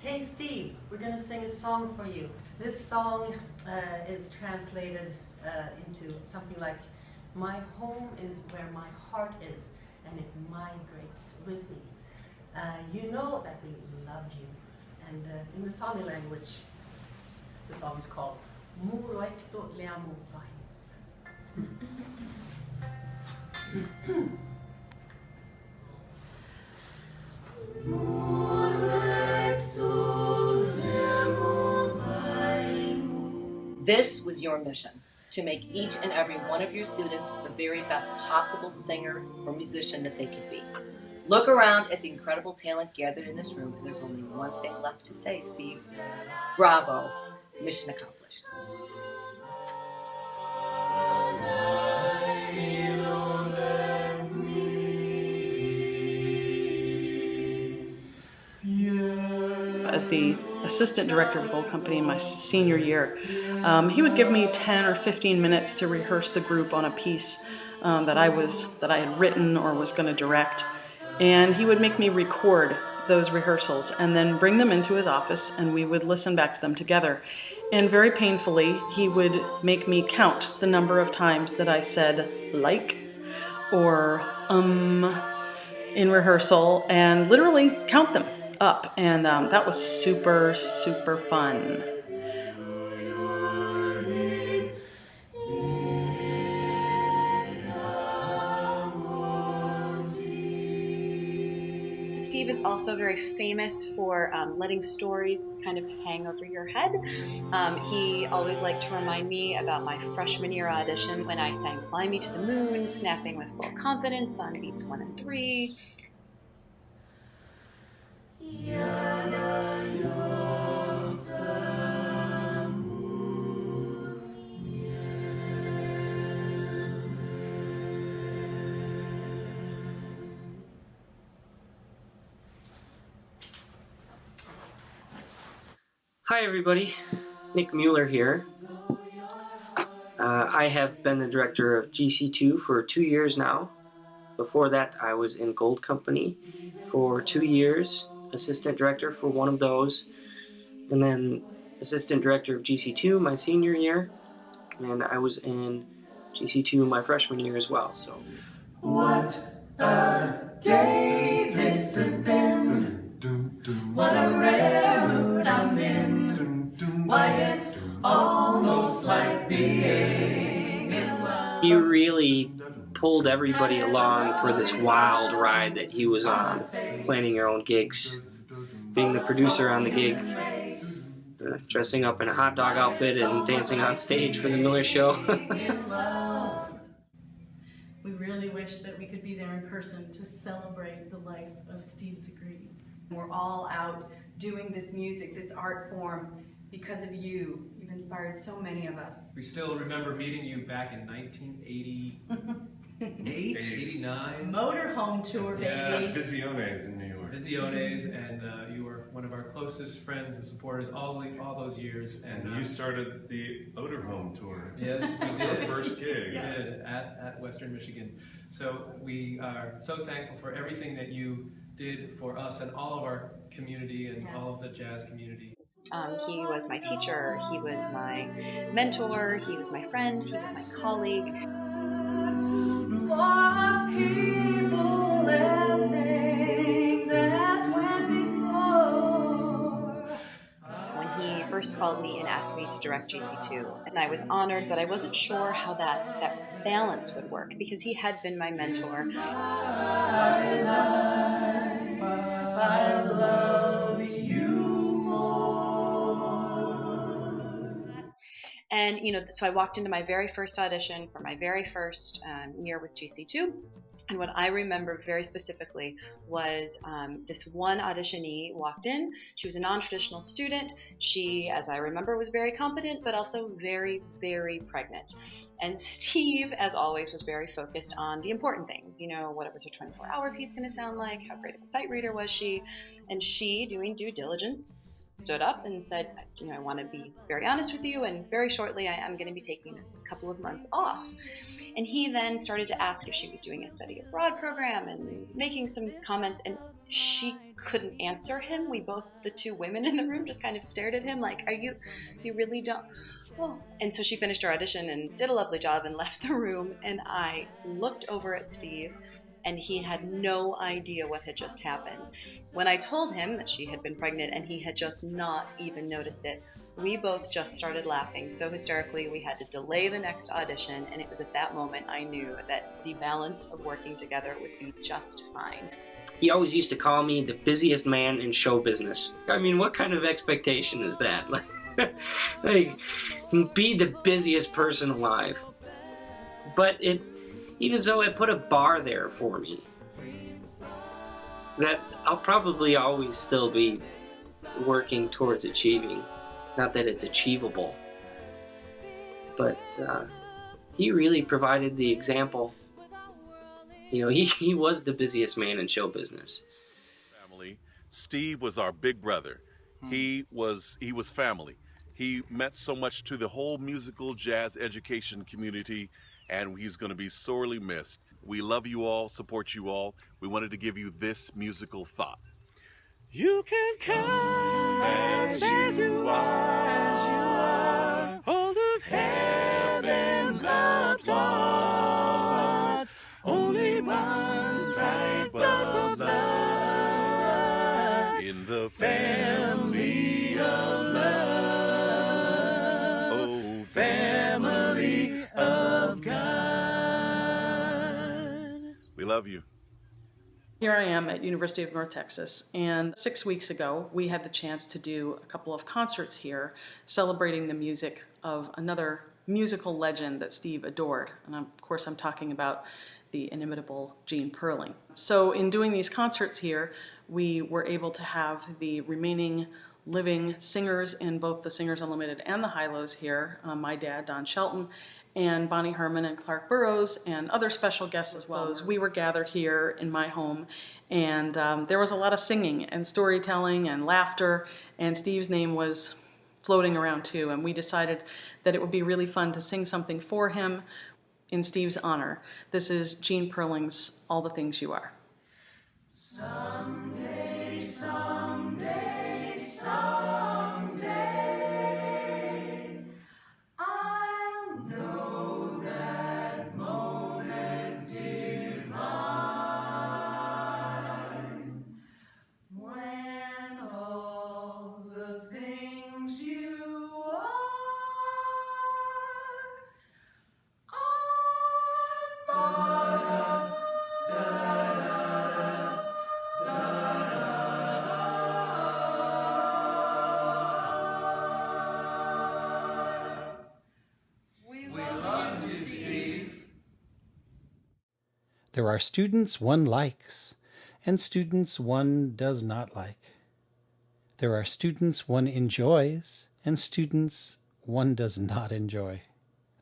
Hey Steve, we're going to sing a song for you. This song is translated into something like, my home is where my heart is, and it migrates with me. You know that we love you. And in the Sami language, the song is called Muroikto Leamu Vibes. This was your mission, to make each and every one of your students the very best possible singer or musician that they could be. Look around at the incredible talent gathered in this room, and there's only one thing left to say, Steve. Bravo. Mission accomplished. As the assistant director of the whole company in my senior year, he would give me 10 or 15 minutes to rehearse the group on a piece that I had written or was going to direct, and he would make me record those rehearsals and then bring them into his office, and we would listen back to them together. And very painfully, he would make me count the number of times that I said like or in rehearsal, and literally count them up, and that was super, super fun. Steve is also very famous for letting stories kind of hang over your head. He always liked to remind me about my freshman year audition when I sang Fly Me to the Moon, snapping with full confidence on beats 1 and 3. Hi everybody, Nich Mueller here. I have been the director of GC2 for 2 years now. Before that, I was in Gold Company for 2 years, assistant director for one of those, and then assistant director of GC2 my senior year, and I was in GC2 my freshman year as well. So, what a day this has been. What a rare mood I'm in. Why, it's almost like being in love. he really pulled everybody along for this wild ride that he was on, planning your own gigs, being the producer on the gig, dressing up in a hot dog outfit and dancing on stage for the Miller Show. We really wish that we could be there in person to celebrate the life of Steve Zegree. We're all out doing this music, this art form, because of you. You've inspired so many of us. We still remember meeting you back in 1988, 89. Motorhome tour, baby. Yeah, Visiones in New York. Visiones, and you were one of our closest friends and supporters all those years. And you started the Motorhome tour. Yes, we That was did. our first gig. We did, at Western Michigan. So we are so thankful for everything that you did for us and all of our community and all of the jazz community. He was my teacher, he was my mentor, he was my friend, he was my colleague. For people and things that went before. When he first called me and asked me to direct GC2, and I was honored, but I wasn't sure how that balance would work, because he had been my mentor. I love you more. And, so I walked into my very first audition for my very first year with GC2. And what I remember very specifically was this one auditionee walked in. She was a non-traditional student. She, as I remember, was very competent, but also very, very pregnant. And Steve, as always, was very focused on the important things. What was her 24-hour piece going to sound like? How great of a sight reader was she? And she, doing due diligence, stood up and said, I want to be very honest with you, and very shortly I'm going to be taking a couple of months off. And he then started to ask if she was doing a study abroad program and making some comments, and she couldn't answer him. We both, the two women in the room, just kind of stared at him like, you really don't? Oh. And so she finished her audition and did a lovely job and left the room. And I looked over at Steve, and he had no idea what had just happened. When I told him that she had been pregnant and he had just not even noticed it, we both just started laughing so hysterically we had to delay the next audition, and it was at that moment I knew that the balance of working together would be just fine. He always used to call me the busiest man in show business. I mean, what kind of expectation is that? Like, be the busiest person alive. But even so, it put a bar there for me that I'll probably always still be working towards achieving. Not that it's achievable, but he really provided the example. You know, he was the busiest man in show business. Family. Steve was our big brother. He was family. He meant so much to the whole musical jazz education community, and he's going to be sorely missed. We love you all, support you all. We wanted to give you this musical thought. You can come as you are, all of heaven applauds, only one type of love in the family of love, oh family of God. We love you. Here I am at University of North Texas, and 6 weeks ago we had the chance to do a couple of concerts here celebrating the music of another musical legend that Steve adored. And of course I'm talking about the inimitable Gene Perling. So in doing these concerts here, we were able to have the remaining living singers in both the Singers Unlimited and the Hi-Los here, my dad, Don Shelton, and Bonnie Herman and Clark Burroughs, and other special guests as well. We were gathered here in my home, and there was a lot of singing and storytelling and laughter, and Steve's name was floating around too, and we decided that it would be really fun to sing something for him in Steve's honor. This is Gene Perling's All the Things You Are. Someday, someday, someday, I'll know that moment divine, when all the things you are There are students one likes, and students one does not like. There are students one enjoys, and students one does not enjoy.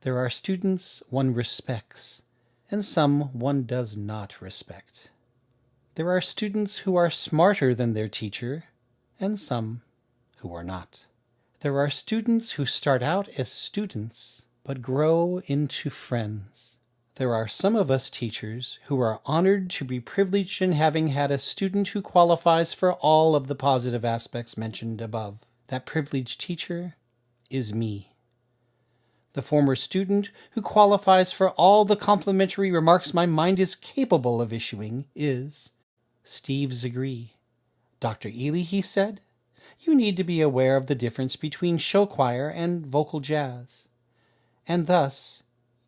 There are students one respects, and some one does not respect. There are students who are smarter than their teacher, and some who are not. There are students who start out as students, but grow into friends. There are some of us teachers who are honored to be privileged in having had a student who qualifies for all of the positive aspects mentioned above. That privileged teacher is me. The former student who qualifies for all the complimentary remarks my mind is capable of issuing is Steve Zegree. Dr. Ehly, he said, you need to be aware of the difference between show choir and vocal jazz. And thus,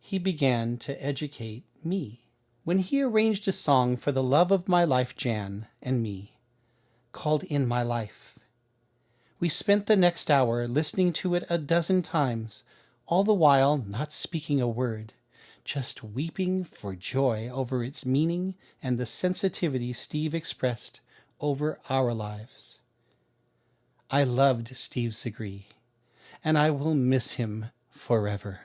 he began to educate me when he arranged a song for the love of my life, Jan, and me, called In My Life. We spent the next hour listening to it a dozen times, all the while not speaking a word, just weeping for joy over its meaning and the sensitivity Steve expressed over our lives. I loved Steve Zegree, and I will miss him forever.